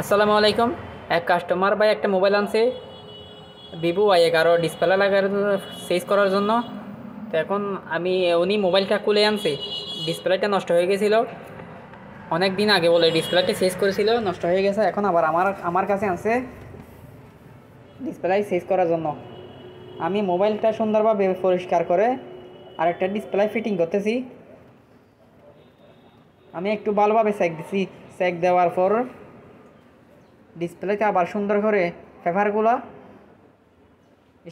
আসসালামু আলাইকুম। এক কাস্টমার ভাই একটা মোবাইল আনছে, Vivo Y11 ডিসপ্লে লাগার চেঞ্জ করার জন্য। তো এখন উনি মোবাইলটা খুলে আনছে, ডিসপ্লেটা নষ্ট হয়ে গেছিলো অনেক দিন আগে, বলে ডিসপ্লেটা চেঞ্জ করেছিল, নষ্ট হয়ে গেছে। এখন আবার আমার আমার কাছে আনছে ডিসপ্লে চেঞ্জ করার জন্য। আমি মোবাইলটা সুন্দরভাবে পরিষ্কার করে আরেকটা ডিসপ্লে ফিটিং করতেছি। আমি একটু ভালোভাবে চেক দিছি, চেক দেওয়ার পর ডিসপ্লেতে আবার সুন্দর করে পেপারগুলো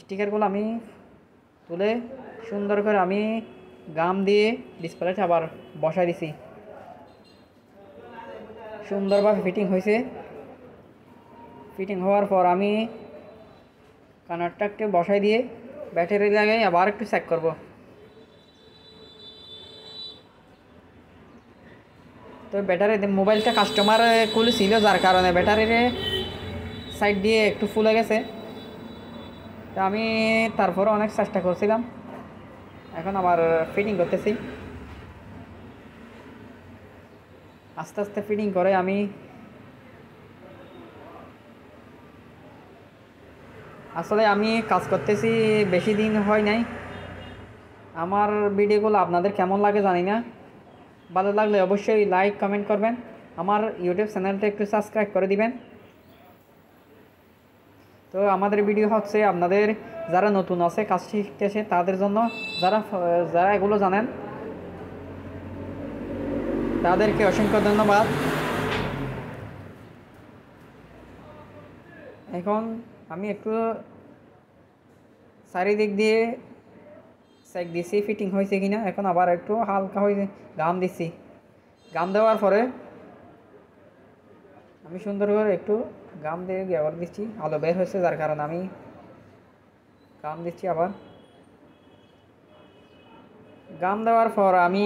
স্টিকারগুলো আমি তুলে সুন্দর করে আমি গাম দিয়ে ডিসপ্লেতে আবার বসাই দিছি। সুন্দরভাবে ফিটিং হয়েছে। ফিটিং হওয়ার পর আমি কানেরটা একটু বসাই দিয়ে ব্যাটারি লাগাই আবার একটু চেক করব। তো ব্যাটারি মোবাইলটা কাস্টমার খুলেছিল, যার কারণে ব্যাটারির সাইড দিয়ে একটু ফুলে গেছে। তো আমি তারপরে অনেক চেষ্টা করছিলাম, এখন আবার ফিটিং করতেছি। আস্তে আস্তে ফিটিং করে আমি আসলে কাজ করতেছি, বেশি দিন হয় নাই। আমার ভিডিওগুলো আপনাদের কেমন লাগে জানি না, ভালো লাগলে অবশ্যই লাইক কমেন্ট করবেন, আমার ইউটিউব চ্যানেলটা একটু সাবস্ক্রাইব করে দিবেন। তো আমাদের ভিডিও হচ্ছে আপনাদের যারা নতুন আছে, কাজ শিখতেছে তাদের জন্য, যারা যারা এগুলো জানেন তাদেরকে অসংখ্য ধন্যবাদ। এখন আমি একটু চারিদিক দিয়ে চেক দিছি ফিটিং হয়েছে কিনা। এখন আবার একটু হালকা হয়েছে, গাম দিচ্ছি। গাম দেওয়ার পরে আমি সুন্দর করে একটু গাম দিয়ে ব্যবহার দিচ্ছি, আলো বের হয়েছে যার কারণে আমি গাম দিচ্ছি। আবার গাম দেওয়ার পর আমি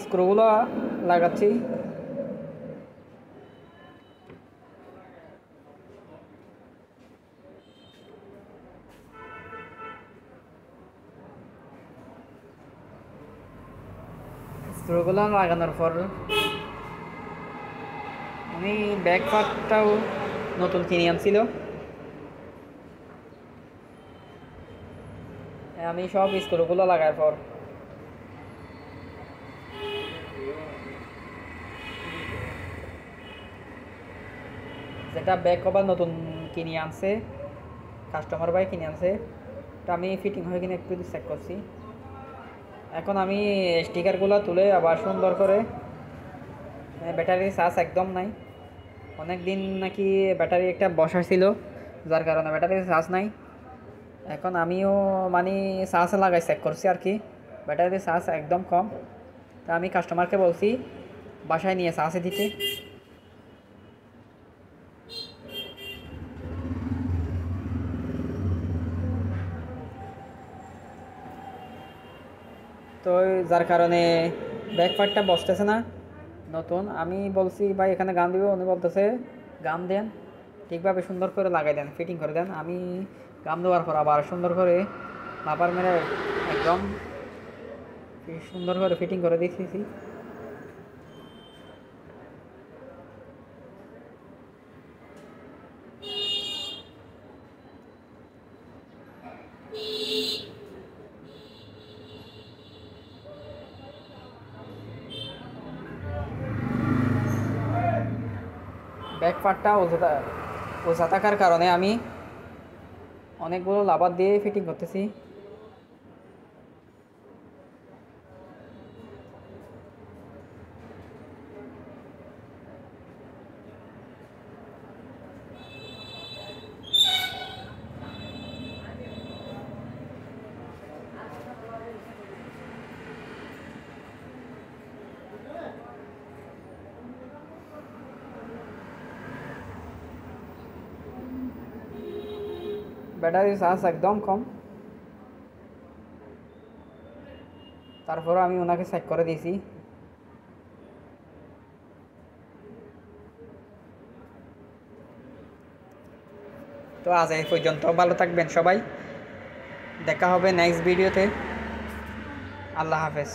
স্ক্রুগুলো লাগাচ্ছি। স্ক্রুগুলো লাগানোর পর আমি ব্যাক পার্টটাও নতুন কিনে আনছিল। আমি সব স্ক্রুগুলো লাগার পর যেটা ব্যাক কভার নতুন কিনে আনছে, কাস্টমার ভাই কিনে আনছে, এটা আমি ফিটিং হয়ে কিনে একটু চেক করছি। এখন আমি স্টিকারগুলো তুলে আবার সুন্দর করে, ব্যাটারির চার্জ একদম নাই, অনেক দিন নাকি ব্যাটারি একটা বসা ছিল, যার কারণে ব্যাটারির চার্জ নাই। এখন আমিও চার্জ লাগাই চেক করছি আর কি, ব্যাটারির চার্জ একদম কম। তা আমি কাস্টমারকে বলছি বাসায় নিয়ে চার্জে দিতে। তো যার কারণে ব্যাক পার্টটা বসতেছে না নতুন। আমি বলছি ভাই এখানে গান দিব, উনি বলতেছে গাম দেন, ঠিকভাবে সুন্দর করে লাগাই দেন, ফিটিং করে দেন। আমি গাম দেওয়ার পর আবার সুন্দর করে রাবার মেরে একদম সুন্দর করে ফিটিং করে দিয়েছি। ব্যাক পার্টটা ওজা থাকার কারণে আমি অনেকগুলো লাবার দিয়ে ফিটিং করতেছি। ব্যাটারির চার্জ একদম কম, তারপরে আমি ওনাকে চেক করে দিয়েছি। তো আজ এই পর্যন্ত, ভালো থাকবেন সবাই, দেখা হবে নেক্সট ভিডিওতে। আল্লাহ হাফেজ।